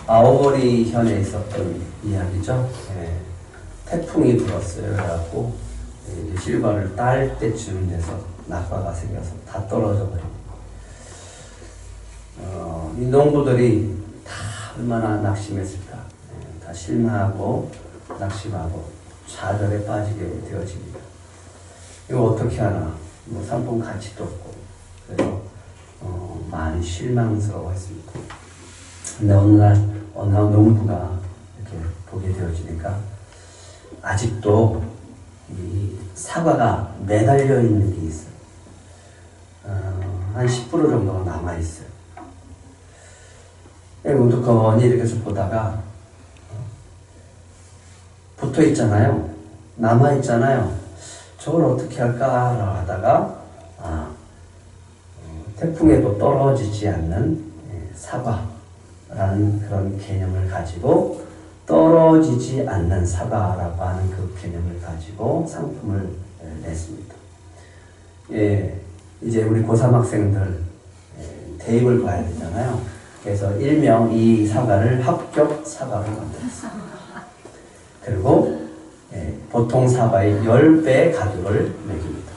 아오모리 현에 있었던 이야기죠. 예, 태풍이 불었어요. 그래갖고 이제 실과를 딸 때쯤 돼서 낙과가 생겨서 다 떨어져 버립니다. 이 농부들이 다 얼마나 낙심했을까. 예, 다 실망하고 낙심하고 좌절에 빠지게 되어집니다. 이거 어떻게 하나, 뭐 상품 가치도 없고, 그래서 많이 실망스러워했습니다. 근데 어느 날 농부가 이렇게 보게 되어지니까 아직도 이 사과가 매달려 있는 게 있어요. 한 10% 정도가 남아 있어요. 우두커니 이렇게 해서 보다가 붙어 있잖아요. 남아 있잖아요. 저걸 어떻게 할까 하다가 태풍에도 떨어지지 않는 사과라는 그런 개념을 가지고 떨어지지 않는 사과라고 하는 그 개념을 가지고 상품을 냈습니다. 예, 이제 우리 고3 학생들 대입을 봐야 되잖아요. 그래서 일명 이 사과를 합격 사과로 만들었어요. 그리고 보통 사과의 10배의 가격을 매깁니다.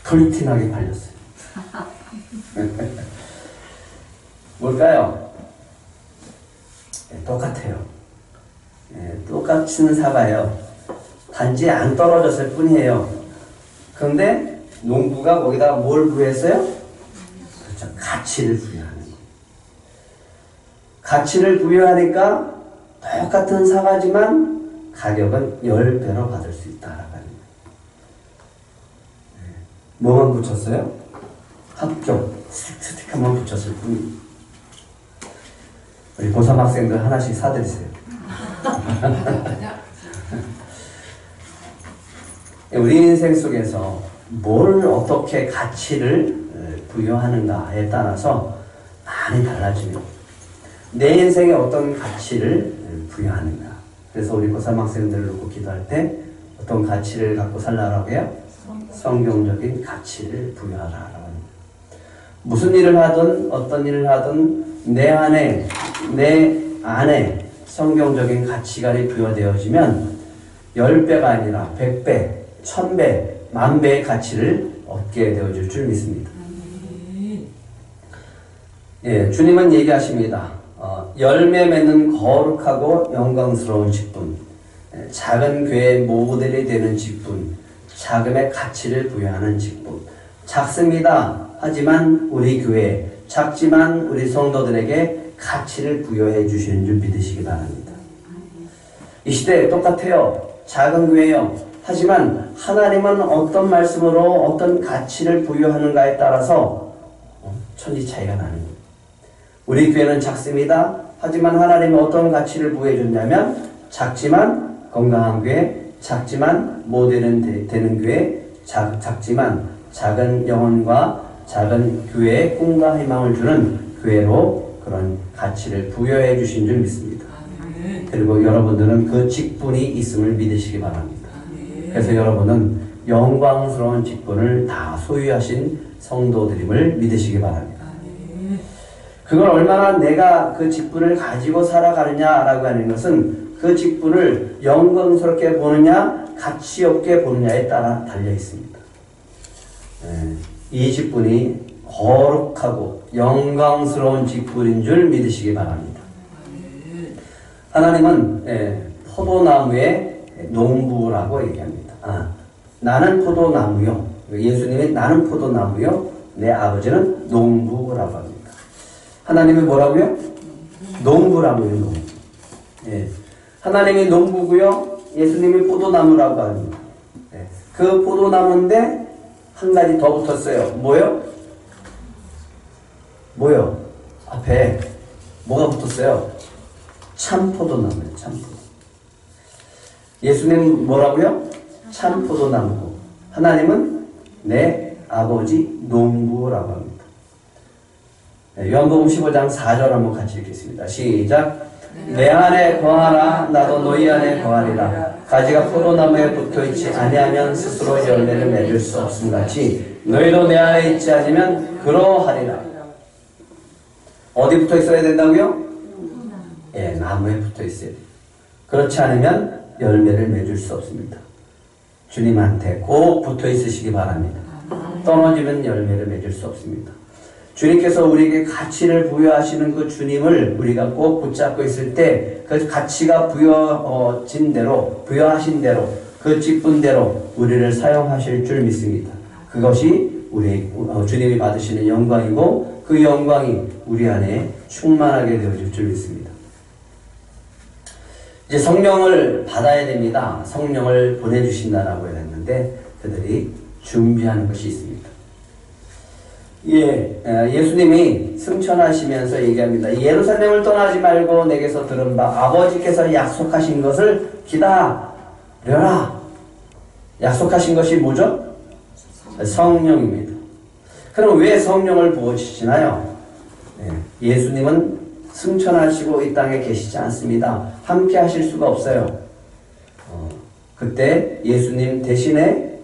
불티나게 팔렸어요. 뭘까요? 똑같아요. 똑같은 사과예요. 단지 안 떨어졌을 뿐이에요. 그런데 농부가 거기다 뭘 부여했어요? 그렇죠. 가치를 부여하는 거예요. 가치를 부여하니까 똑같은 사과지만 가격은 10배로 받을 수 있다라고 하는 거예요. 뭐만 붙였어요? 합격, 스티커만 붙였을 뿐이에요. 우리 고3 학생들 하나씩 사드리세요. 우리 인생 속에서 뭘 어떻게 가치를 부여하는가에 따라서 많이 달라집니다. 내 인생에 어떤 가치를 부여하는가. 그래서 우리 고3 학생들을 놓고 기도할 때 어떤 가치를 갖고 살라고 해요? 성경적인 가치를 부여하라라고 합니다. 무슨 일을 하든 어떤 일을 하든 내 안에 성경적인 가치관이 부여되어지면 10배가 아니라 100배, 1000배, 10,000배의 가치를 얻게 되어질 줄 믿습니다. 예, 주님은 얘기하십니다. 열매 맺는 거룩하고 영광스러운 직분, 작은 교회 모델이 되는 직분, 자금의 가치를 부여하는 직분. 작습니다. 하지만 우리 교회, 작지만 우리 성도들에게 가치를 부여해 주시는 줄 믿으시기 바랍니다. 이 시대에 똑같아요. 작은 교회요. 하지만 하나님은 어떤 말씀으로 어떤 가치를 부여하는가에 따라서 천지 차이가 나는 거예요. 우리 교회는 작습니다. 하지만 하나님은 어떤 가치를 부여해 줬냐면 작지만 건강한 교회, 작지만 모델은 되는 교회, 작지만 작은 영혼과 작은 교회의 꿈과 희망을 주는 교회로 그런 가치를 부여해 주신 줄 믿습니다. 그리고 여러분들은 그 직분이 있음을 믿으시기 바랍니다. 그래서 여러분은 영광스러운 직분을 다 소유하신 성도들임을 믿으시기 바랍니다. 그걸 얼마나 내가 그 직분을 가지고 살아가느냐라고 하는 것은 그 직분을 영광스럽게 보느냐 가치 없게 보느냐에 따라 달려 있습니다. 이 직분이 거룩하고 영광스러운 직분인 줄 믿으시기 바랍니다. 하나님은 포도나무의 농부라고 얘기합니다. 나는 포도나무요. 예수님이 나는 포도나무요. 내 아버지는 농부라고 합니다. 하나님이 뭐라고요? 농부라고요. 농부. 하나님이 농부고요. 예수님이 포도나무라고 합니다. 그 포도나무인데 한 가지 더 붙었어요. 뭐요? 뭐요? 앞에 뭐가 붙었어요? 참포도나무예요. 참포도. 예수님 뭐라고요? 참포도나무고 하나님은 내 아버지 농부라고 합니다. 요한복음 15장 4절 한번 같이 읽겠습니다. 시작. 내 안에 거하라 나도 너희 안에 거하리라. 가지가 포도나무에 붙어있지 아니하면 스스로 열매를 맺을 수 없음같이 너희도 내 안에 있지 않으면 그러하리라. 어디 붙어 있어야 된다고요? 나무에 붙어 있어야 돼요. 그렇지 않으면 열매를 맺을 수 없습니다. 주님한테 꼭 붙어 있으시기 바랍니다. 떨어지면 열매를 맺을 수 없습니다. 주님께서 우리에게 가치를 부여하시는 그 주님을 우리가 꼭 붙잡고 있을 때 그 가치가 부여진 대로, 부여하신 대로, 그 직분대로 우리를 사용하실 줄 믿습니다. 그것이 우리 주님이 받으시는 영광이고 그 영광이 우리 안에 충만하게 되어질 줄 믿습니다. 이제 성령을 받아야 됩니다. 성령을 보내주신다라고 했는데 그들이 준비하는 것이 있습니다. 예수님이 승천하시면서 얘기합니다. 예루살렘을 떠나지 말고 내게서 들은 바 아버지께서 약속하신 것을 기다려라. 약속하신 것이 뭐죠? 성령입니다. 그럼 왜 성령을 부어주시나요? 예수님은 승천하시고 이 땅에 계시지 않습니다. 함께 하실 수가 없어요. 그때 예수님 대신에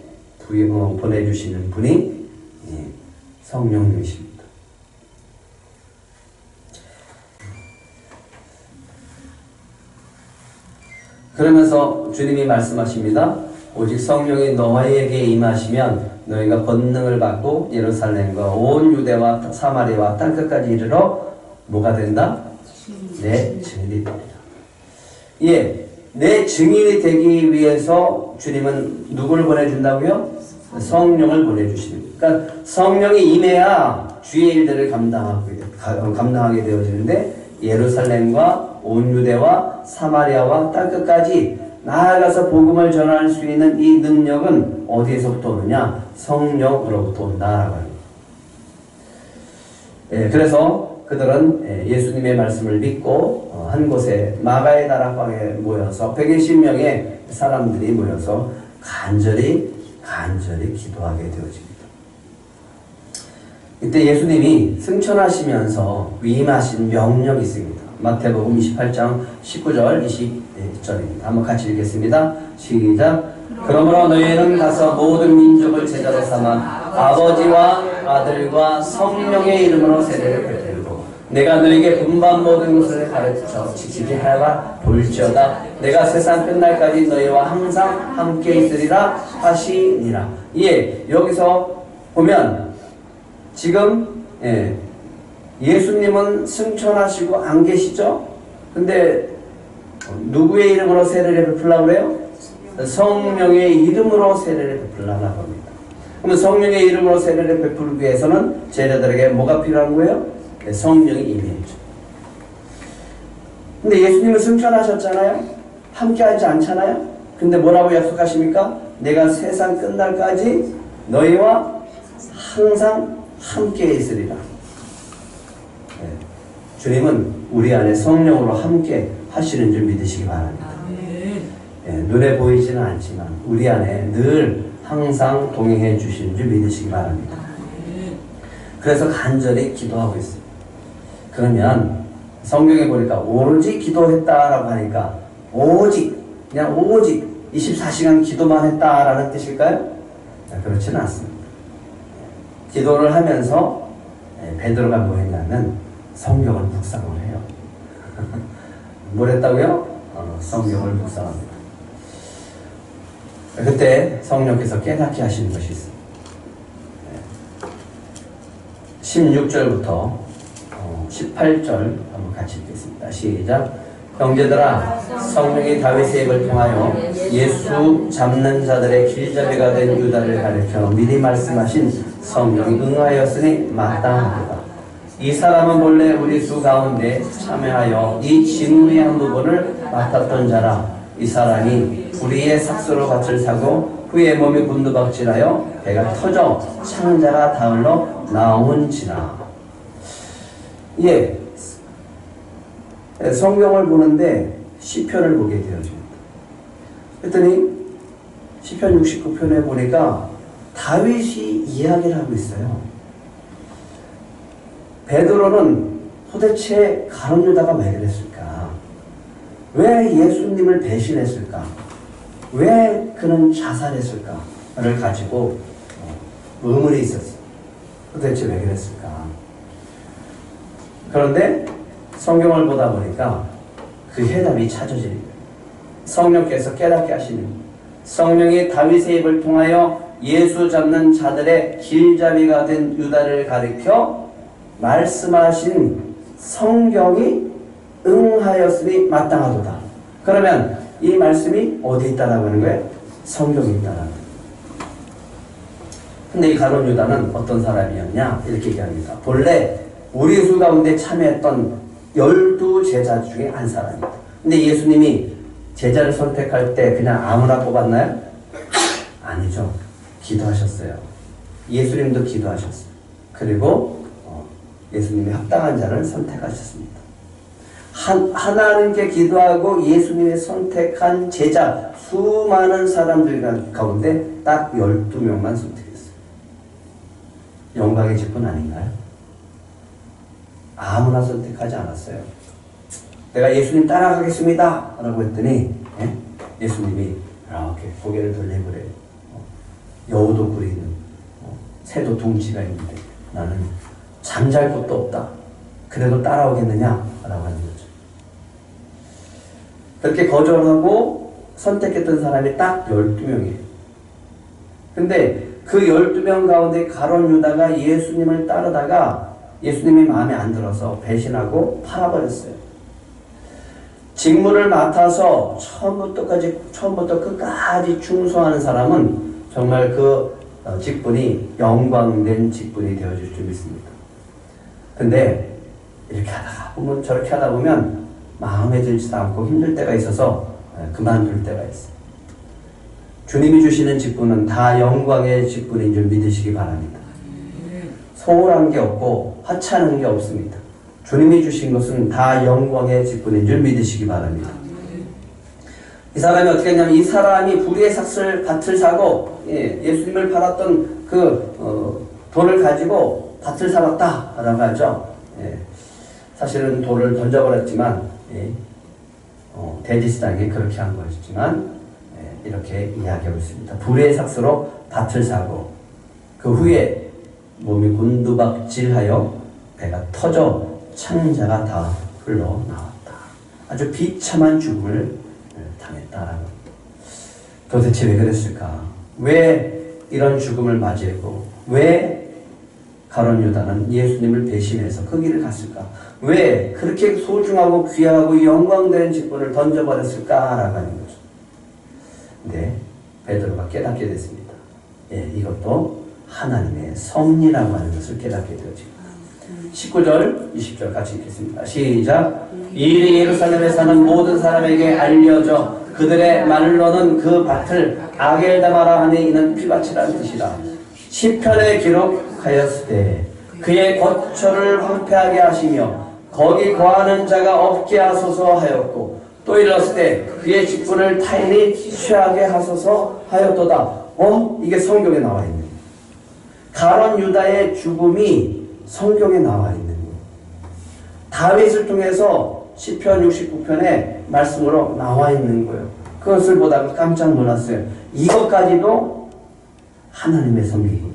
보내주시는 분이 성령님이십니다. 그러면서 주님이 말씀하십니다. 오직 성령이 너희에게 임하시면 너희가 권능을 받고 예루살렘과 온 유대와 사마리아와 땅끝까지 이르러 뭐가 된다? 내 증인이 됩니다. 내 증인이 되기 위해서 주님은 누구를 보내준다고요? 성령을 보내주십니다. 그러니까 성령이 임해야 주의 일들을 감당하게 되어지는데 예루살렘과 온 유대와 사마리아와 땅끝까지 나아가서 복음을 전할 수 있는 이 능력은 어디에서부터 오느냐? 성령으로부터 온다라고 합니다. 그래서 그들은 예수님의 말씀을 믿고 한 곳에 마가의 다락방에 모여서 120명의 사람들이 모여서 간절히 기도하게 되어집니다. 이때 예수님이 승천하시면서 위임하신 명령이 있습니다. 마태복음 28장 19절 20절입니다. 한번 같이 읽겠습니다. 시작. 그러므로 너희는 가서 모든 민족을 제자로 삼아 아버지와 아들과 성령의 이름으로 세례를 베풀고 내가 너희에게 분반 모든 것을 가르쳐 지키게 하라 볼지어다 내가 세상 끝날까지 너희와 항상 함께 있으리라 하시니라. 여기서 보면 지금 예수님은 승천하시고 안 계시죠? 근데 누구의 이름으로 세례를 베풀라고 그래요? 성령의 이름으로 세례를 베풀라고 합니다. 그러면 성령의 이름으로 세례를 베풀기 위해서는 제자들에게 뭐가 필요한 거예요? 성령이 임해야죠. 근데 예수님은 승천하셨잖아요? 함께 하지 않잖아요? 근데 뭐라고 약속하십니까? 내가 세상 끝날까지 너희와 항상 함께 있으리라. 주님은 우리 안에 성령으로 함께 하시는 줄 믿으시기 바랍니다. 눈에 보이지는 않지만 우리 안에 늘 항상 동행해 주시는 줄 믿으시기 바랍니다. 그래서 간절히 기도하고 있어요. 그러면 성경에 보니까 오로지 기도했다라고 하니까 그냥 오직 24시간 기도만 했다라는 뜻일까요? 그렇지는 않습니다. 기도를 하면서 베드로가 뭐 했냐면 성경을 묵상을 해요. 뭘 했다고요? 성경을 묵상합니다. 그때 성령께서 깨닫게 하시는 것이 있습니다. 16절부터 18절 한번 같이 읽겠습니다. 시작. 형제들아 성령이 다윗의 입을 통하여 예수 잡는 자들의 길잡이가 된 유다를 가리켜 미리 말씀하신 성령이 응하였으니 마땅하도다. 이 사람은 본래 우리 수 가운데 참여하여 이 직무의 한 부분을 맡았던 자라. 이 사람이 우리의 삭수로 밭을 사고 후에 몸이 곤두박질하여 배가 터져 창자가 닿으러 나온지라. 성경을 보는데 시편을 보게 되어집니다. 그랬더니 시편 69편에 보니까 다윗이 이야기를 하고 있어요. 베드로는 도대체 가룟 유다가 왜 그랬을까? 왜 예수님을 배신했을까? 왜 그는 자살했을까를 가지고 의문이 있었어요. 도대체 왜 그랬을까? 그런데 성경을 보다 보니까 그 해답이 찾아지는 거예요. 성령께서 깨닫게 하시는 거예요. 성령이 다윗의 입을 통하여 예수 잡는 자들의 길잡이가 된 유다를 가리켜 말씀하신 성경이 응하였으니 마땅하도다. 그러면 이 말씀이 어디 있다라고 하는 거예요? 성경에 있다라는 거예요. 근데 이 가룟 유다는 어떤 사람이었냐? 이렇게 얘기합니다. 본래 우리 수 가운데 참여했던 12제자 중에 한 사람입니다. 근데 예수님이 제자를 선택할 때 그냥 아무나 뽑았나요? 아니죠. 기도하셨어요. 예수님도 기도하셨어요. 그리고 예수님이 합당한 자를 선택하셨습니다. 하나님께 기도하고 예수님이 선택한 제자 수많은 사람들 가운데 딱 12명만 선택했어요. 영광의 직분 아닌가요? 아무나 선택하지 않았어요. 내가 예수님 따라가겠습니다 라고 했더니 예수님이 이렇게 고개를 돌려보래요. 여우도 굴이는 새도 둥지가 있는데 나는 잠잘 곳도 없다. 그래도 따라오겠느냐? 라고 하는 거죠. 그렇게 거절하고 선택했던 사람이 딱 12명이에요. 근데 그 12명 가운데 가룟 유다가 예수님을 따르다가 예수님이 마음에 안 들어서 배신하고 팔아버렸어요. 직무를 맡아서 처음부터 끝까지 충성하는 사람은 정말 그 직분이 영광된 직분이 되어질 줄 믿습니다. 근데 이렇게 하다가 보면 저렇게 하다 보면 마음에 들지도 않고 힘들 때가 있어서 그만둘 때가 있어요. 주님이 주시는 직분은 다 영광의 직분인 줄 믿으시기 바랍니다. 소홀한 게 없고 하찮은 게 없습니다. 주님이 주신 것은 다 영광의 직분인 줄 믿으시기 바랍니다. 이 사람이 어떻게 했냐면 이 사람이 불의의 밭을 사고 예수님을 팔았던 그 돈을 가지고 밭을 사봤다라고 하죠. 사실은 돌을 던져버렸지만 대지시장이 그렇게 한 것이지만 이렇게 이야기하고 있습니다. 불의의 삭스로 밭을 사고 그 후에 몸이 곤두박질하여 배가 터져 창자가 다 흘러나왔다. 아주 비참한 죽음을 당했다라고. 도대체 왜 그랬을까? 왜 이런 죽음을 맞이했고 왜 가룟 유다는 예수님을 배신해서 그 길을 갔을까? 왜 그렇게 소중하고 귀하고 영광된 직분을 던져버렸을까라고 하는 거죠. 네, 베드로가 깨닫게 됐습니다. 이것도 하나님의 섭리라고 하는 것을 깨닫게 되어집니다. 19절, 20절 같이 읽겠습니다. 시작. 이 일이 예루살렘에 사는 모든 사람에게 알려져 그들의 말로는 그 밭을 아겔다마라 하니 이는 피밭이라는 뜻이라. 시편에 기록하였으되 그의 거처를 황폐하게 하시며 거기 거하는 자가 없게 하소서 하였고 또 이르렀으되 그의 직분을 타인이 취하게 하소서 하였도다. 이게 성경에 나와 있는 거예요. 가룟 유다의 죽음이 성경에 나와 있는 거예요. 다윗을 통해서 시편 69편의 말씀으로 나와 있는 거예요. 그것을 보다가 깜짝 놀랐어요. 이것까지도 하나님의 섭리.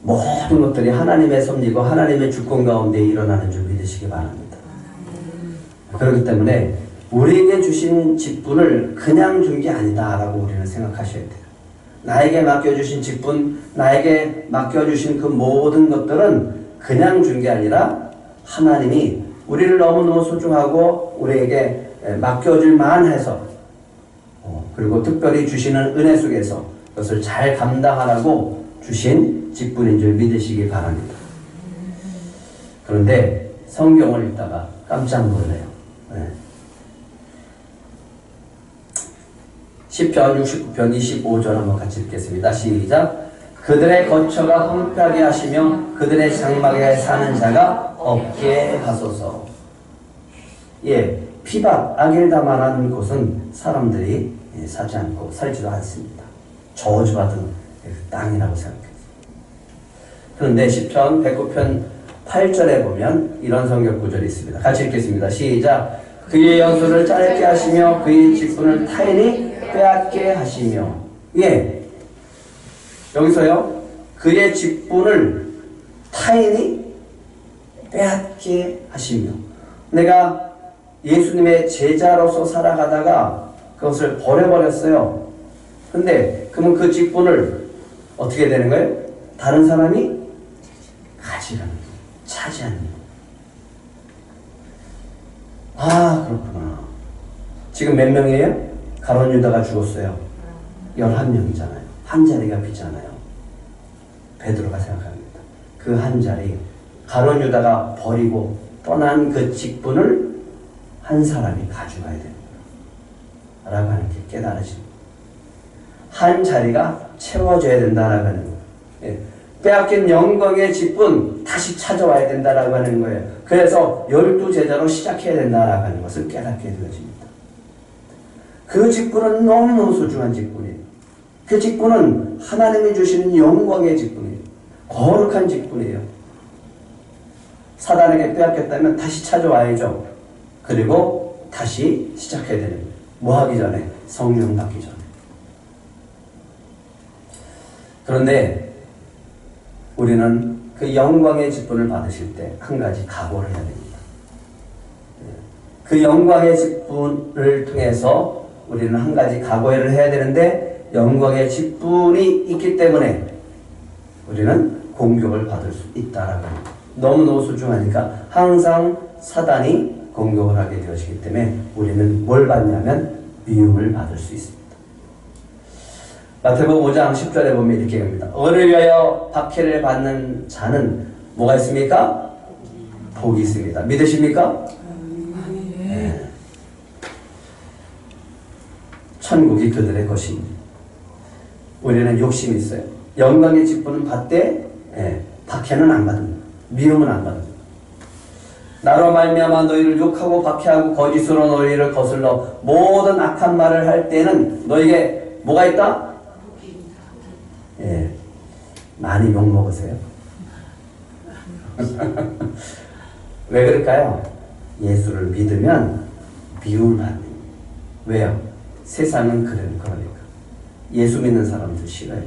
모든 것들이 하나님의 섭리고 하나님의 주권 가운데 일어나는 줄 믿으시기 바랍니다. 그렇기 때문에 우리에게 주신 직분을 그냥 준 게 아니다라고 우리는 생각하셔야 돼요. 나에게 맡겨주신 직분, 나에게 맡겨주신 그 모든 것들은 그냥 준 게 아니라 하나님이 우리를 너무너무 소중하고 우리에게 맡겨줄 만해서 그리고 특별히 주시는 은혜 속에서 그것을 잘 감당하라고 주신 직분인 줄 믿으시기 바랍니다. 그런데 성경을 읽다가 깜짝 놀래요. 시편 69편 25절 한번 같이 읽겠습니다. 시작. 그들의 거처가 황폐하게 하시며 그들의 장막에 사는 자가 없게 하소서. 피밭 아겔다마라는 곳은 사람들이 사지 않고 살지도 않습니다. 저주받은 땅이라고 생각해요. 그런데 시편 109편 8절에 보면 이런 성경 구절이 있습니다. 같이 읽겠습니다. 시작. 그의 연수를 짧게 하시며 그의 직분을 타인이 빼앗게 하시며. 여기서요. 그의 직분을 타인이 빼앗게 하시며 내가 예수님의 제자로서 살아가다가 그것을 버려버렸어요. 근데 그러면 그 직분을 어떻게 되는 거예요? 다른 사람이 가지라는 거예요. 차지하는 거예요. 아, 그렇구나. 지금 몇 명이에요? 가룟 유다가 죽었어요. 11명이잖아요. 한 자리가 비잖아요. 베드로가 생각합니다. 그 한 자리, 가룟 유다가 버리고 떠난 그 직분을 한 사람이 가져가야 된다 라고 하는 게 깨달아집니다. 한 자리가 채워져야 된다라고 하는 거예요. 예. 빼앗긴 영광의 직분 다시 찾아와야 된다라고 하는 거예요. 그래서 12제자로 시작해야 된다라고 하는 것을 깨닫게 되어집니다. 그 직분은 너무너무 소중한 직분이에요. 그 직분은 하나님이 주시는 영광의 직분이에요. 거룩한 직분이에요. 사단에게 빼앗겼다면 다시 찾아와야죠. 그리고 다시 시작해야 되는 거예요. 뭐 하기 전에? 성령 받기 전에. 그런데 우리는 그 영광의 직분을 받으실 때 한 가지 각오를 해야 됩니다. 그 영광의 직분을 통해서 우리는 한 가지 각오를 해야 되는데 영광의 직분이 있기 때문에 우리는 공격을 받을 수 있다라고 합니다. 너무너무 소중하니까 항상 사단이 공격을 하게 되어지기 때문에 우리는 뭘 받냐면 미움을 받을 수 있습니다. 마태복음 5장 10절에 보면 이렇게 합니다. 의를 위하여 박해를 받는 자는 뭐가 있습니까? 복이 있습니다. 믿으십니까? 네. 천국이 그들의 것입니다. 우리는 욕심이 있어요. 영광의 직분은 받되 박해는 안 받습니다. 미움은 안 받습니다. 나로 말미암아 너희를 욕하고 박해하고 거짓으로 너희를 거슬러 모든 악한 말을 할 때는 너에게 뭐가 있다? 예, 많이 욕먹으세요. 왜 그럴까요? 예수를 믿으면 미움을 받는 거예요. 왜요? 세상은 그러니까. 예수 믿는 사람들 싫어요.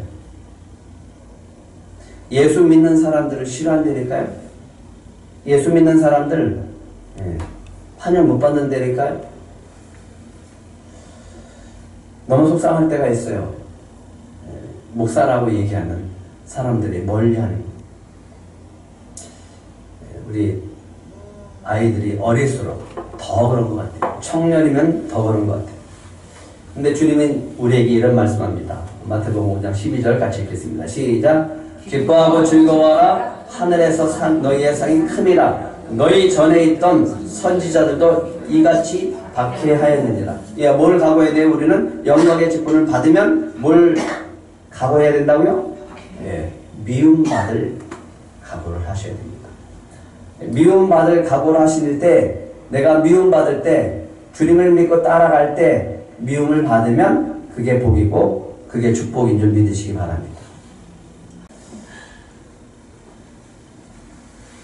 예수 믿는 사람들을 싫어한다니까요? 예수 믿는 사람들 환영 못 받는다니까요? 너무 속상할 때가 있어요. 목사라고 얘기하는 사람들이 멀리하는 거예요. 우리 아이들이 어릴수록 더 그런 것 같아요. 청년이면 더 그런 것 같아요. 근데 주님은 우리에게 이런 말씀합니다. 마태복음 5장 12절 같이 읽겠습니다. 시작. 기뻐하고 즐거워하라. 하늘에서 산 너희의 상이 큼이라. 너희 전에 있던 선지자들도 이같이 박해하였느니라. 예, 뭘 각오해야 돼요? 우리는 영광의 직분을 받으면 뭘 각오해야 된다고요? 예, 미움받을 각오를 하셔야 됩니다. 미움받을 각오를 하실 때, 내가 미움받을 때, 주님을 믿고 따라갈 때 미움을 받으면 그게 복이고 그게 축복인 줄 믿으시기 바랍니다.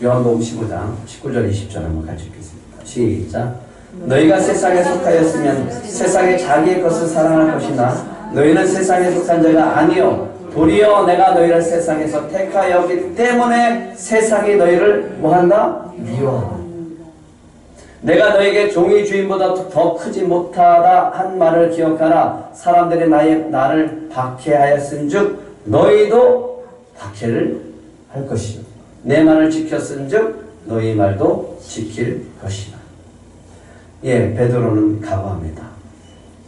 요한복음 15장 19절 20절 한번 같이 읽겠습니다. 시작. 너희가 세상에 속하였으면 세상에 자기의 것을 사랑할 것이나 너희는 세상에 속한 자가 아니요 도리어 내가 너희를 세상에서 택하였기 때문에 세상이 너희를 뭐한다? 미워한다. 내가 너에게 종이 주인보다 더 크지 못하다 한 말을 기억하라. 사람들이 나를 박해하였은즉 너희도 박해를 할 것이요 내 말을 지켰은즉 너희 말도 지킬 것이다. 예, 베드로는 각오합니다.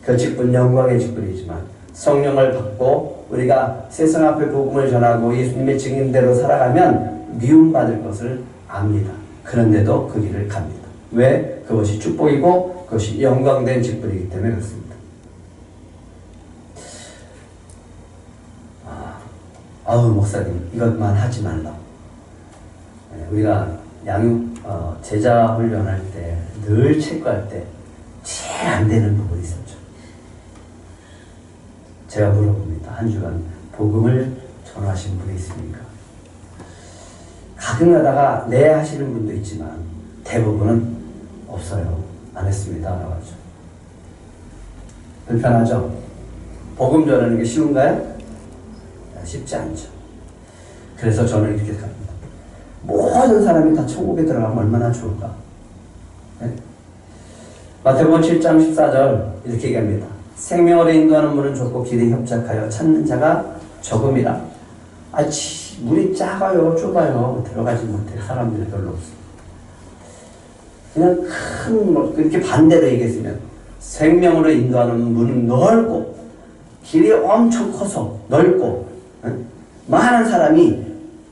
그 직분 영광의 직분이지만 성령을 받고 우리가 세상 앞에 복음을 전하고 예수님의 증인대로 살아가면 미움받을 것을 압니다. 그런데도 그 길을 갑니다. 왜? 그것이 축복이고 그것이 영광된 직분이기 때문에 그렇습니다. 아우 목사님 이것만 하지 말라. 우리가 제자 훈련할 때 늘 체크할 때 제일 안 되는 부분이 있었죠. 제가 물어봅니다. 한 주간 복음을 전하신 분이 있습니까? 가끔 가다가 네 하시는 분도 있지만 대부분은 없어요. 안 했습니다. 라고 하죠. 불편하죠? 복음 전하는 게 쉬운가요? 쉽지 않죠. 그래서 저는 이렇게 갑니다. 모든 사람이 다 천국에 들어가면 얼마나 좋을까. 네? 마태복음 7장 14절 이렇게 얘기합니다. 생명으로 인도하는 문은 좁고 길이 협착하여 찾는 자가 적음이라. 문이 작아요, 좁아요. 들어가지 못해. 사람들이 별로 없어. 그냥 이렇게 반대로 얘기했으면 생명으로 인도하는 문은 넓고 길이 엄청 커서 넓고 많은 사람이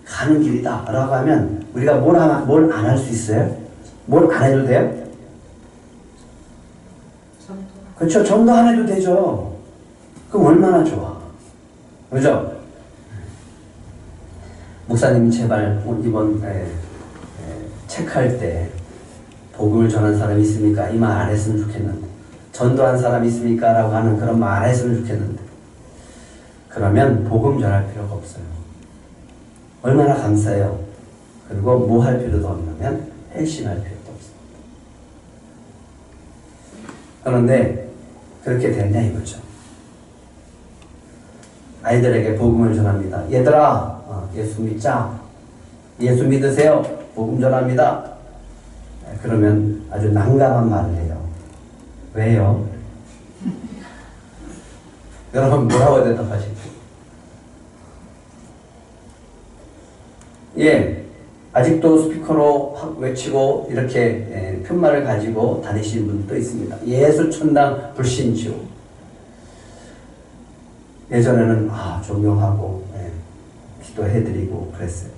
가는 길이다 라고 하면 우리가 뭘 안 할 수 있어요? 뭘 안 해도 돼요? 그렇죠. 전도 안 해도 되죠. 그럼 얼마나 좋아. 그죠? 목사님 제발 이번 체크할 때 복음을 전한 사람이 있습니까? 이 말 안 했으면 좋겠는데. 전도한 사람이 있습니까? 라고 하는 그런 말 안 했으면 좋겠는데. 그러면 복음 전할 필요가 없어요. 얼마나 감사해요. 그리고 뭐 할 필요도 없냐면 회심할 필요도 없어요. 그런데 그렇게 됐냐 이거죠. 아이들에게 복음을 전합니다. 얘들아 예수 믿자. 예수 믿으세요. 복음 전합니다. 그러면 아주 난감한 말을 해요. 왜요? 여러분 뭐라고 대답하실까요? 예, 아직도 스피커로 확 외치고 이렇게 편말을 가지고 다니시는 분도 있습니다. 예수천당 불신주. 예전에는 존경하고 기도해드리고 그랬어요.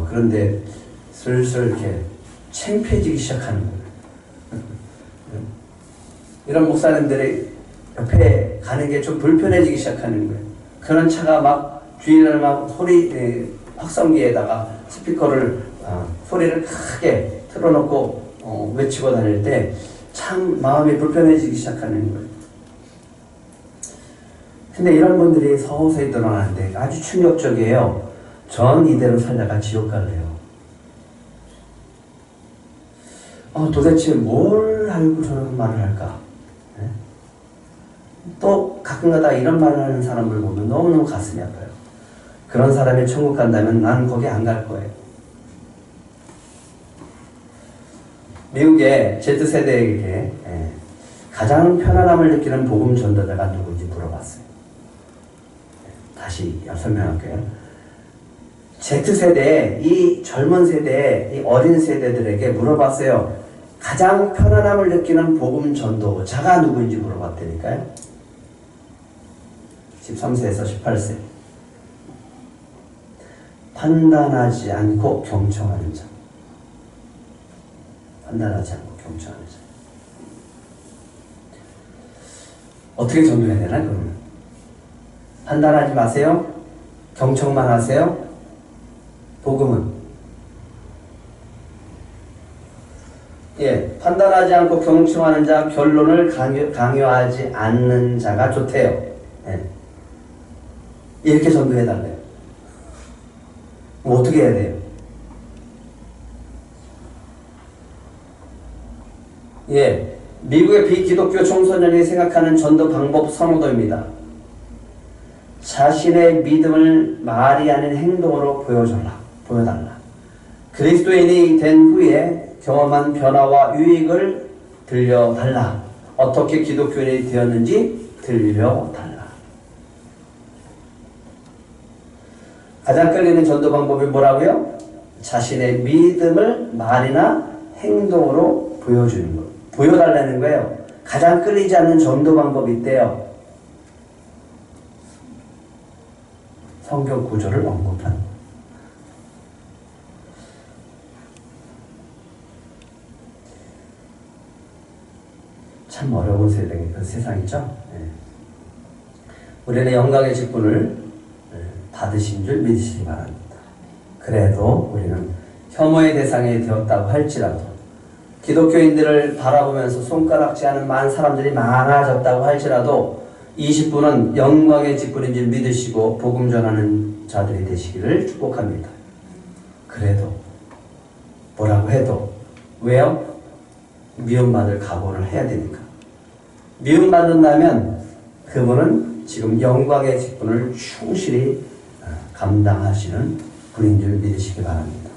그런데 슬슬 이렇게 창피해지기 시작하는 거예요. 이런 목사님들이 옆에 가는 게 좀 불편해지기 시작하는 거예요. 그런 차가 막 주인을 막 소리 확성기에다가 스피커를 소리를 크게 틀어놓고 외치고 다닐 때 참 마음이 불편해지기 시작하는 거예요. 근데 이런 분들이 서서히 드러나는데 아주 충격적이에요. 전 이대로 살다가 지옥 갈래요. 도대체 뭘 알고 저런 말을 할까? 네? 또 가끔가다 이런 말을 하는 사람을 보면 너무너무 가슴이 아파요. 그런 사람이 천국 간다면 나는 거기 안 갈 거예요. 미국의 Z세대에게 가장 편안함을 느끼는 복음 전도자가 누구인지 물어봤어요. 다시 설명할게요. Z세대, 이 젊은 세대, 이 어린 세대들에게 물어봤어요. 가장 편안함을 느끼는 복음 전도자가 누구인지 물어봤다니까요. 13세에서 18세. 판단하지 않고 경청하는 자. 판단하지 않고 경청하는 자. 어떻게 전도해야 되나 그러면? 판단하지 마세요. 경청만 하세요. 복음은 판단하지 않고 경청하는 자, 결론을 강요하지 않는 자가 좋대요. 이렇게 전도해달래요. 어떻게 해야 돼요? 미국의 비기독교 청소년이 생각하는 전도 방법 선호도입니다. 자신의 믿음을 말이 아닌 행동으로 보여달라. 그리스도인이 된 후에 경험한 변화와 유익을 들려달라. 어떻게 기독교인이 되었는지 들려달라. 가장 끌리는 전도 방법이 뭐라고요? 자신의 믿음을 말이나 행동으로 보여주는 것. 보여달라는 거예요. 가장 끌리지 않는 전도 방법이 있대요. 성경 구절을 언급하는 것. 참 어려운 세상이죠. 우리는 영광의 직분을 받으신 줄 믿으시기 바랍니다. 그래도 우리는 혐오의 대상이 되었다고 할지라도, 기독교인들을 바라보면서 손가락질하는 많은 사람들이 많아졌다고 할지라도 20분은 영광의 직분인 줄 믿으시고 복음 전하는 자들이 되시기를 축복합니다. 그래도 뭐라고 해도 왜요? 미움받을 각오를 해야 되니까. 미움받는다면 그분은 지금 영광의 직분을 충실히 감당하시는 직분인 줄 믿으시기 바랍니다.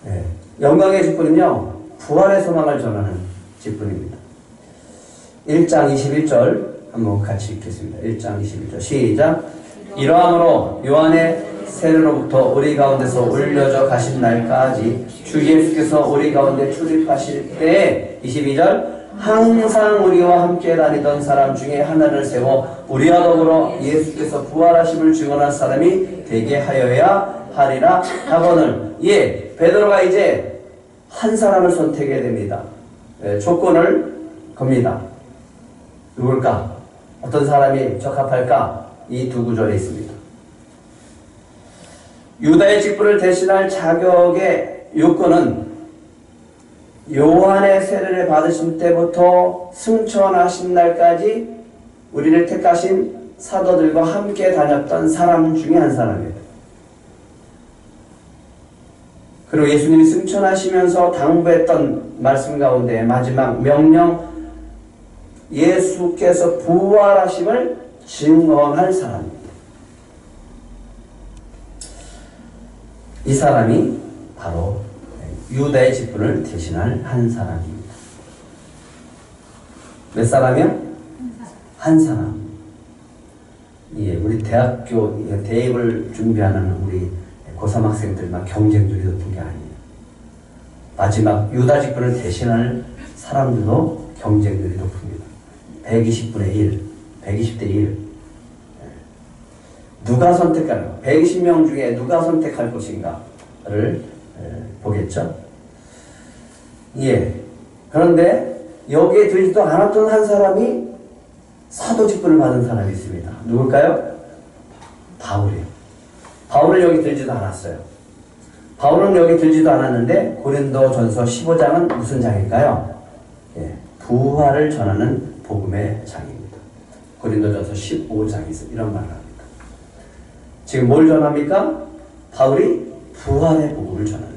네. 영광의 직분은요, 부활의 소망을 전하는 직분입니다. 1장 21절 한번 같이 읽겠습니다. 1장 21절 시작. 이러함으로 요한의 세례로부터 우리 가운데서 올려져 가신 날까지 주 예수께서 우리 가운데 출입하실 때에 22절 항상 우리와 함께 다니던 사람 중에 하나를 세워 우리와 더불어 예수께서 부활하심을 증언할 사람이 되게 하여야 하리라 하거늘. 예, 베드로가 이제 한 사람을 선택해야 됩니다. 조건을 겁니다. 누굴까? 어떤 사람이 적합할까? 이 두 구절에 있습니다. 유다의 직분을 대신할 자격의 요건은 요한의 세례를 받으신 때부터 승천하신 날까지 우리를 택하신 사도들과 함께 다녔던 사람 중에 한 사람이에요. 그리고 예수님이 승천하시면서 당부했던 말씀 가운데 마지막 명령, 예수께서 부활하심을 증언할 사람입니다. 이 사람이 바로 유다의 직분을 대신할 한 사람입니다. 몇 사람이요? 한 사람. 예, 우리 대학교 대입을 준비하는 우리 고3 학생들만 경쟁률이 높은 게 아니에요. 마지막 유다 직분을 대신할 사람들도 경쟁률이 높습니다. 120분의 1, 120대 1. 누가 선택할까? 120명 중에 누가 선택할 것인가를 보겠죠. 예. 그런데 여기에 들지도 않았던 한 사람이 사도 직분을 받은 사람이 있습니다. 누굴까요? 바울이에요. 바울은 여기 들지도 않았어요. 바울은 여기 들지도 않았는데 고린도전서 15장은 무슨 장일까요? 예. 부활을 전하는 복음의 장입니다. 고린도전서 15장에서 이런 말을 합니다. 지금 뭘 전합니까? 바울이 부활의 복음을 전합니다.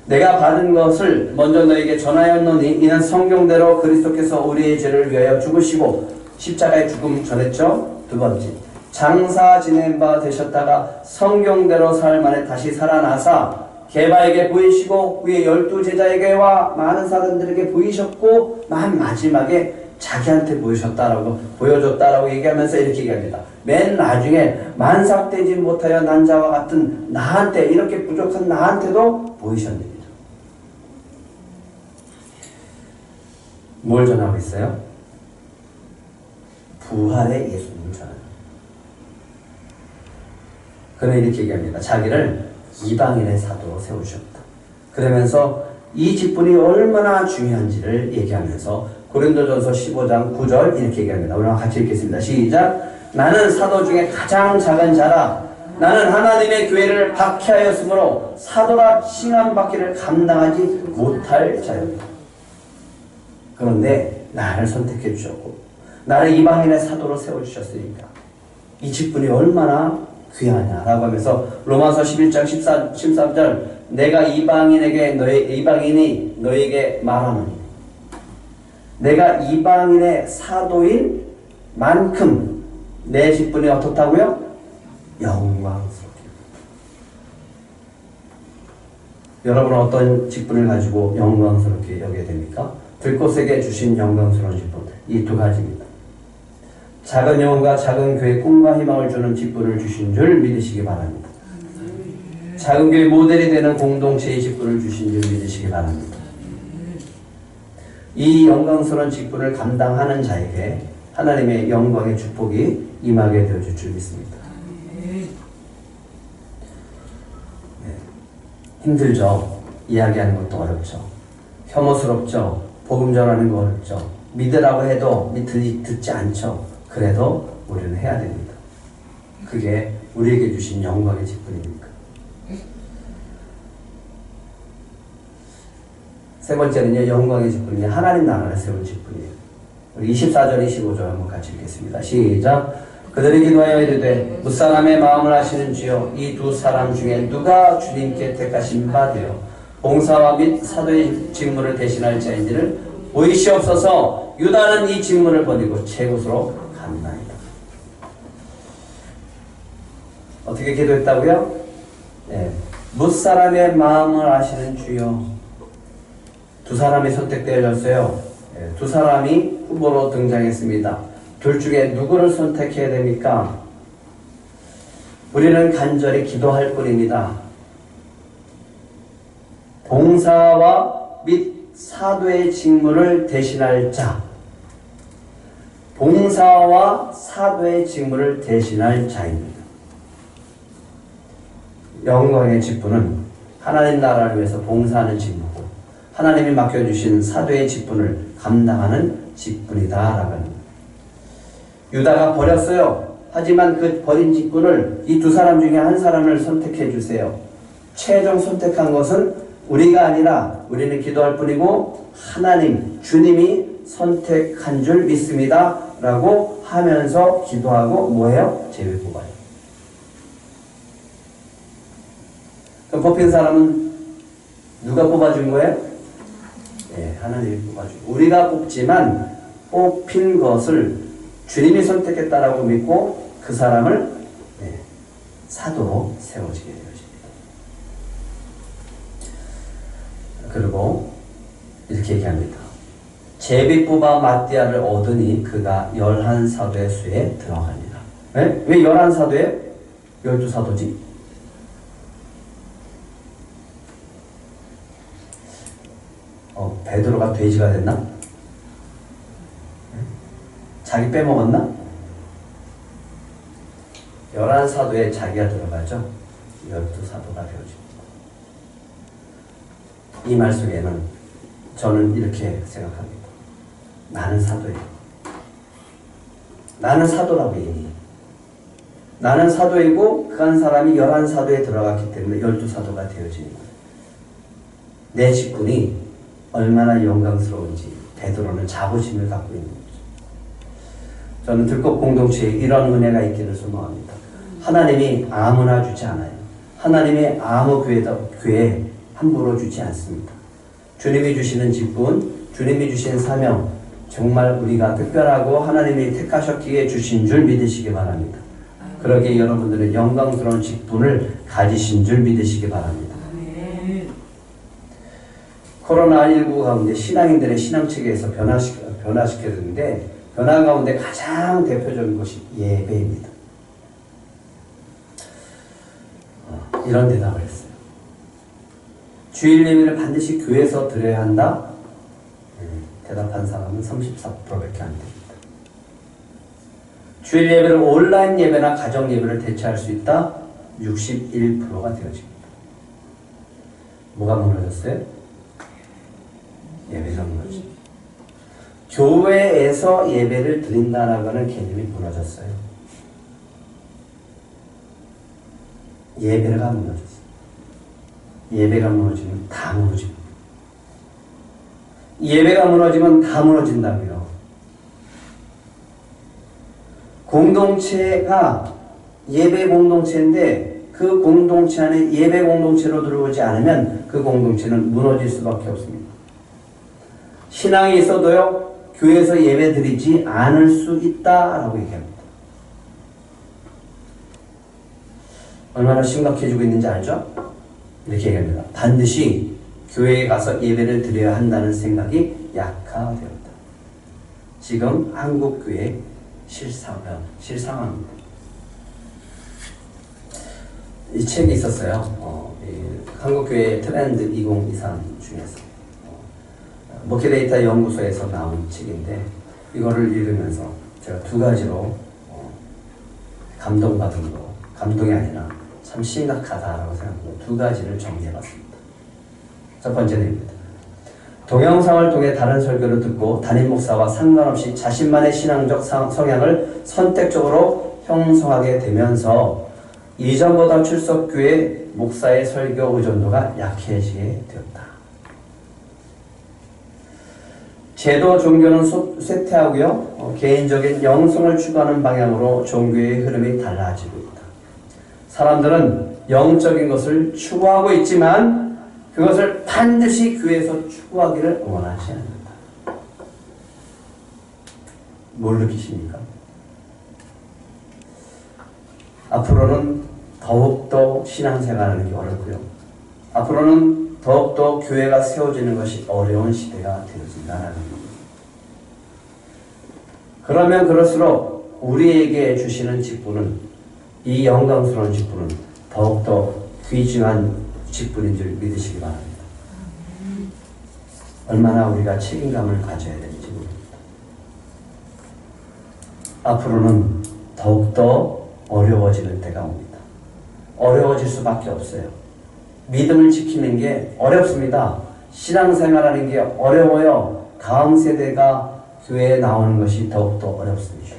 내가 받은 것을 먼저 너에게 전하였노니 이는 성경대로 그리스도께서 우리의 죄를 위하여 죽으시고 십자가의 죽음 전했죠. 두 번째, 장사 지낸 바 되셨다가 성경대로 사흘 만에 다시 살아나사 게바에게 보이시고 후에 12제자에게와 많은 사람들에게 보이셨고 마지막에 자기한테 보여줬다라고 얘기하면서 이렇게 얘기합니다. 맨 나중에 만삭되지 못하여 난 자와 같은 나한테, 이렇게 부족한 나한테도 보이셨습니다. 뭘 전하고 있어요? 부활의 예수님을 전합니다. 그는 이렇게 얘기합니다. 자기를 이방인의 사도로 세우셨다. 그러면서 이 직분이 얼마나 중요한지를 얘기하면서 고린도전서 15장 9절 이렇게 얘기합니다. 우리 같이 읽겠습니다. 시작. 나는 사도 중에 가장 작은 자라. 나는 하나님의 교회를 박해하였으므로 사도라 칭함받기를 감당하지 못할 자였다. 그런데 나를 선택해 주셨고 나를 이방인의 사도로 세워주셨으니까 이 직분이 얼마나 귀하냐라고 하면서 로마서 11장 13절 내가 이방인이 너에게 말하노니 내가 이방인의 사도인 만큼 내 직분이 어떻다고요? 영광스럽게. 여러분은 어떤 직분을 가지고 영광스럽게 여겨야 됩니까? 들꽃에게 주신 영광스러운 직분, 이 두 가지입니다. 작은 영혼과 작은 교회 꿈과 희망을 주는 직분을 주신 줄 믿으시기 바랍니다. 작은 교회 모델이 되는 공동체의 직분을 주신 줄 믿으시기 바랍니다. 이 영광스러운 직분을 감당하는 자에게 하나님의 영광의 축복이 임하게 되어줄 줄 믿습니다. 네. 힘들죠. 이야기하는 것도 어렵죠. 혐오스럽죠. 복음 전하는 거 어렵죠. 믿으라고 해도 듣지 않죠. 그래도 우리는 해야 됩니다. 그게 우리에게 주신 영광의 직분이니까. 세 번째는요, 영광의 직분이 하나님 나라를 세운 직분이에요. 우리 24절, 25절 한번 같이 읽겠습니다. 시작. 그들이 기도하여 이르되 무사람의 마음을 아시는 주여 이 두 사람 중에 누가 주님께 택하신 바 되어 봉사와 및 사도의 직무를 대신할 자인지를 보이시옵소서. 유다는 이 직무를 버리고 제 곳으로 갔나이다. 어떻게 기도했다고요? 네. 뭇사람의 마음을 아시는 주여. 두 사람이 선택되어졌어요. 네. 두 사람이 후보로 등장했습니다. 둘 중에 누구를 선택해야 됩니까? 우리는 간절히 기도할 뿐입니다. 봉사와 및 사도의 직무를 대신할 자, 봉사와 사도의 직무를 대신할 자입니다. 영광의 직분은 하나님 나라를 위해서 봉사하는 직무고 하나님이 맡겨주신 사도의 직분을 감당하는 직분이다라고 합니다. 유다가 버렸어요. 하지만 그 버린 직분을 이 두 사람 중에 한 사람을 선택해 주세요. 최종 선택한 것은 우리가 아니라 우리는 기도할 뿐이고 하나님, 주님이 선택한 줄 믿습니다 라고 하면서 기도하고 뭐예요? 제비 뽑아요. 그럼 뽑힌 사람은 누가 뽑아준 거예요? 네, 하나님이 뽑아주고 우리가 뽑지만 뽑힌 것을 주님이 선택했다라고 믿고 그 사람을 사도로 세워지게 되어집니다. 그리고 이렇게 얘기합니다. 제비 뽑아 마띠아를 얻으니 그가 11사도의 수에 들어가니라. 네? 왜 11사도에 12사도지? 베드로가 돼지가 됐나? 자기 빼먹었나? 11사도에 자기가 들어가죠. 12사도가 되어집니다. 이 말 속에는 저는 이렇게 생각합니다. 나는 사도예요. 나는 사도라고 얘기해요. 나는 사도이고 그 한 사람이 11사도에 들어갔기 때문에 12사도가 되어지는 거예요. 내 직분이 얼마나 영광스러운지 베드로는 자부심을 갖고 있는 거죠. 저는 들꽃 공동체에 이런 은혜가 있기를 소망합니다. 하나님이 아무나 주지 않아요. 하나님의 아무 교회 함부로 주지 않습니다. 주님이 주시는 직분, 주님이 주신 사명, 정말 우리가 특별하고 하나님이 택하셨기에 주신 줄 믿으시기 바랍니다. 그러기에 여러분들은 영광스러운 직분을 가지신 줄 믿으시기 바랍니다. 코로나19 가운데 신앙인들의 신앙체계에서 변화시켰는데 변화 가운데 가장 대표적인 것이 예배입니다. 이런 대답을 했어요. 주일 예배를 반드시 교회에서 드려야 한다? 대답한 사람은 34%밖에 안 됩니다. 주일 예배를 온라인 예배나 가정 예배를 대체할 수 있다? 61%가 되어집니다. 뭐가 무너졌어요? 예배가 무너집니다. 교회에서 예배를 드린다는 것은 개념이 무너졌어요. 예배가 무너졌어요. 예배가 무너지면 다 무너집니다. 예배가 무너지면 다 무너진다고요. 공동체가 예배 공동체인데 그 공동체 안에 예배 공동체로 들어오지 않으면 그 공동체는 무너질 수밖에 없습니다. 신앙이 있어도요, 교회에서 예배 드리지 않을 수 있다라고 얘기합니다. 얼마나 심각해지고 있는지 알죠? 이렇게 얘기합니다. 반드시 교회에 가서 예배를 드려야 한다는 생각이 약화되었다. 지금 한국교회 실상합니다. 이 책이 있었어요. 한국교회 트렌드 2023 중에서 목회데이터 연구소에서 나온 책인데 이거를 읽으면서 제가 두 가지로 감동받은 거, 감동이 아니라 참 심각하다라고 생각하고 두 가지를 정리해봤습니다. 첫 번째는 동영상을 통해 다른 설교를 듣고 담임 목사와 상관없이 자신만의 신앙적 성향을 선택적으로 형성하게 되면서 이전보다 출석교회 목사의 설교 의존도가 약해지게 되었다. 제도 종교는 쇠퇴하고요. 개인적인 영성을 추구하는 방향으로 종교의 흐름이 달라지고 있다. 사람들은 영적인 것을 추구하고 있지만 그것을 반드시 교회에서 추구하기를 원하지 않는다. 뭘 느끼십니까? 앞으로는 더욱더 신앙생활하는 게 어렵고요. 앞으로는 더욱더 교회가 세워지는 것이 어려운 시대가 되어진다는 겁니다. 그러면 그럴수록 우리에게 주시는 직분은, 이 영광스러운 직분은 더욱더 귀중한 직분인 줄 믿으시기 바랍니다. 얼마나 우리가 책임감을 가져야 되는지 모릅니다. 앞으로는 더욱더 어려워지는 때가 옵니다. 어려워질 수밖에 없어요. 믿음을 지키는 게 어렵습니다. 신앙생활하는 게 어려워요. 다음 세대가 교회에 나오는 것이 더욱더 어렵습니다.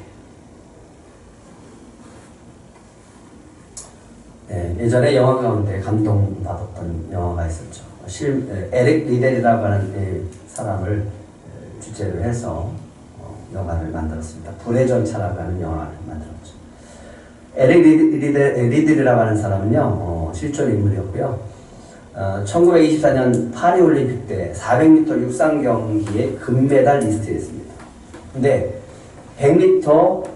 네, 예전에 영화 가운데 감동받았던 영화가 있었죠. 에릭 리델이라고 하는 사람을 주제로 해서 영화를 만들었습니다. 불의 전차라고 하는 영화를 만들었죠. 에릭 리델이라고 하는 사람은요, 실존 인물이었고요. 1924년 파리올림픽 때 400m 육상 경기에 금메달리스트였습니다. 근데 100m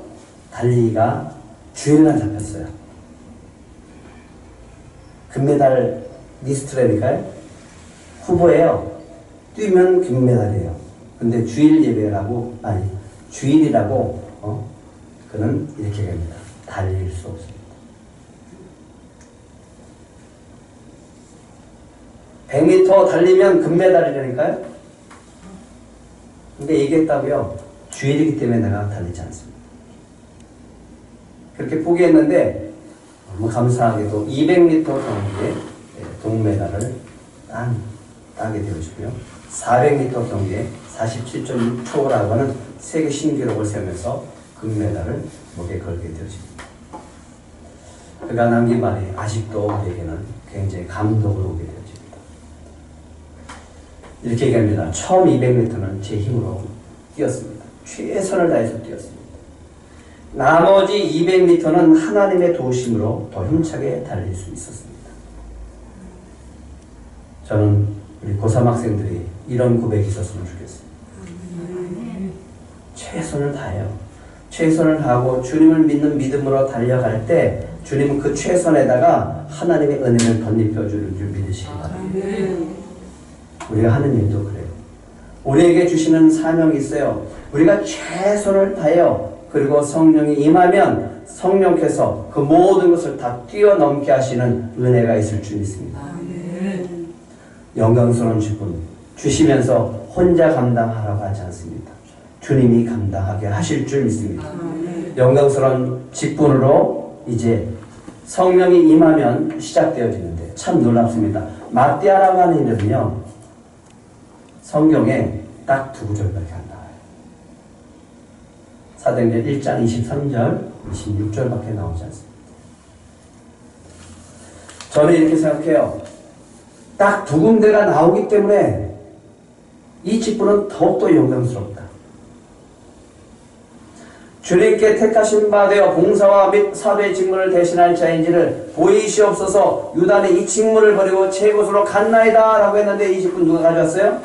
달리기가 주일날 잡혔어요. 금메달 리스트라니까요. 후보예요. 뛰면 금메달이에요. 근데 주일이라고 그는 이렇게 됩니다. 달릴 수 없습니다. 100m 달리면 금메달이라니까요. 근데 얘기했다고요. 주일이기 때문에 내가 달리지 않습니다. 그렇게 포기했는데 너무 감사하게도 200m 경기에 동메달을 따게 되어지고요. 400m 경기에 47.6초라고 하는 세계 신기록을 세우면서 금메달을 목에 걸게 되어집니다. 그가 남긴 말이 아직도 우리에게는 굉장히 감동을 오게 되어집니다. 이렇게 얘기합니다. 처음 200m는 제 힘으로 뛰었습니다. 최선을 다해서 뛰었습니다. 나머지 200m는 하나님의 도우심으로 더 힘차게 달릴 수 있었습니다. 저는 우리 고3 학생들이 이런 고백이 있었으면 좋겠어요. 최선을 다해요. 최선을 다하고 주님을 믿는 믿음으로 달려갈 때 주님은 그 최선에다가 하나님의 은혜를 덧입혀 주는 줄 믿으시기 바랍니다. 우리가 하는 일도 그래요. 우리에게 주시는 사명이 있어요. 우리가 최선을 다해요. 그리고 성령이 임하면 성령께서 그 모든 것을 다 뛰어넘게 하시는 은혜가 있을 줄 믿습니다. 영광스러운 직분 주시면서 혼자 감당하라고 하지 않습니다. 주님이 감당하게 하실 줄 믿습니다. 영광스러운 직분으로 이제 성령이 임하면 시작되어지는데 참 놀랍습니다. 마띠아라고 하는 이름은요, 성경에 딱 2구절밖에 안 나와요. 사도행전 1장 23절, 26절밖에 나오지 않습니다. 저는 이렇게 생각해요. 딱 2군데가 나오기 때문에 이 직분은 더욱더 영광스럽다. 주님께 택하신 바 되어 봉사와 및 사도의 직무를 대신할 자인지를 보이시옵소서. 유다는 이 직무를 버리고 제 곳으로 갔나이다 라고 했는데 이 직분 누가 가져왔어요?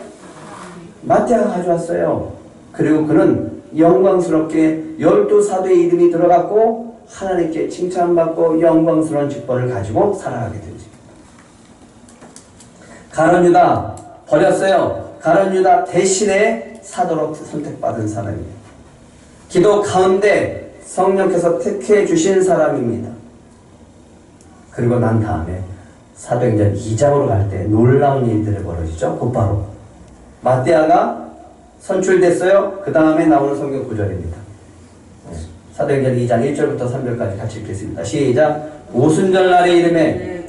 마태가 가져왔어요. 그리고 그는 영광스럽게 12사도의 이름이 들어갔고 하나님께 칭찬받고 영광스러운 직분을 가지고 살아가게 되지. 가룟 유다 버렸어요. 가룟 유다 대신에 사도로 선택받은 사람이에요. 기도 가운데 성령께서 택해 주신 사람입니다. 그리고 난 다음에 사도행전 2장으로 갈 때 놀라운 일들이 벌어지죠. 곧바로 마띠아가 선출됐어요. 그 다음에 나오는 성경 구절입니다. 사도행전 2장 1절부터 3절까지 같이 읽겠습니다. 시작. 오순절날의 이름에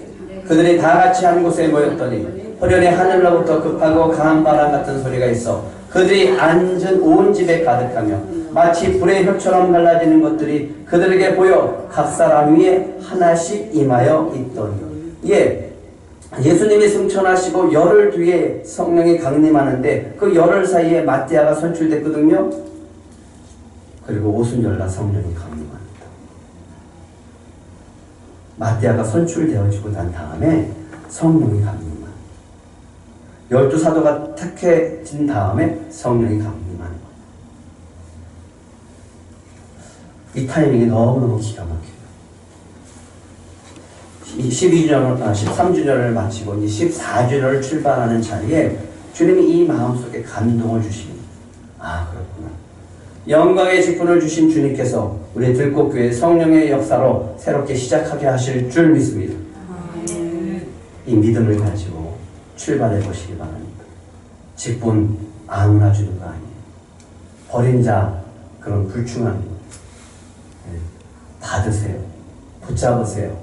그들이 다 같이 한 곳에 모였더니 호련히 하늘로부터 급하고 강한 바람 같은 소리가 있어 그들이 앉은 온 집에 가득하며 마치 불의 혀처럼 갈라지는 것들이 그들에게 보여 각 사람 위에 하나씩 임하여 있더니. 예수님이 승천하시고 열흘 뒤에 성령이 강림하는데 그 열흘 사이에 마띠아가 선출됐거든요. 그리고 오순절날 성령이 강림합니다. 마띠아가 선출되어지고 난 다음에 성령이 강림합니다. 12사도가 택해진 다음에 성령이 강림하는 거예요. 이 타이밍이 너무너무 기가 막혀요. 12주년, 13주년을 마치고 이제 14주년을 출발하는 자리에 주님이 이 마음속에 감동을 주십니다. 아, 그렇구나. 영광의 직분을 주신 주님께서 우리 들꽃교회 성령의 역사로 새롭게 시작하게 하실 줄 믿습니다. 이 믿음을 가지고 출발해 보시기 바랍니다. 직분 아무나 주는 거 아니에요. 버린 자 그런 불충한 거. 받으세요. 붙잡으세요.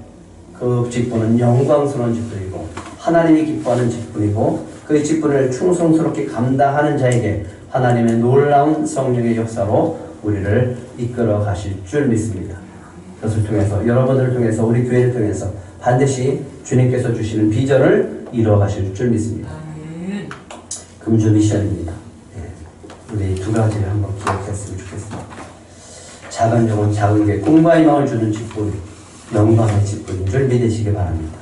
그 직분은 영광스러운 직분이고 하나님이 기뻐하는 직분이고 그 직분을 충성스럽게 감당하는 자에게 하나님의 놀라운 성령의 역사로 우리를 이끌어 가실 줄 믿습니다. 그것을 통해서 여러분들을 통해서 우리 교회를 통해서 반드시 주님께서 주시는 비전을 이루어 가실 줄 믿습니다. 금주 미션입니다. 우리 두 가지를 한번 기억했으면 좋겠습니다. 작은 영혼, 작은 교회, 꿈과 희망을 주는 직분, 영광의 직분인 줄 믿으시기 바랍니다.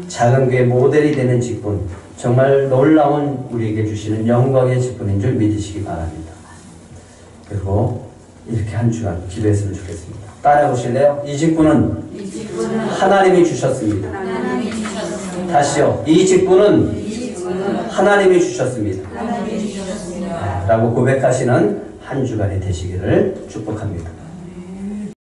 작은 교회 모델이 되는 직분, 정말 놀라운 우리에게 주시는 영광의 직분인 줄 믿으시기 바랍니다. 그리고 이렇게 한 주간 기도했으면 좋겠습니다. 따라해 보실래요? 이 직분은 하나님이 주셨습니다. 다시요. 이 직분은 하나님이 주셨습니다. 라고 고백하시는 한 주간이 되시기를 축복합니다.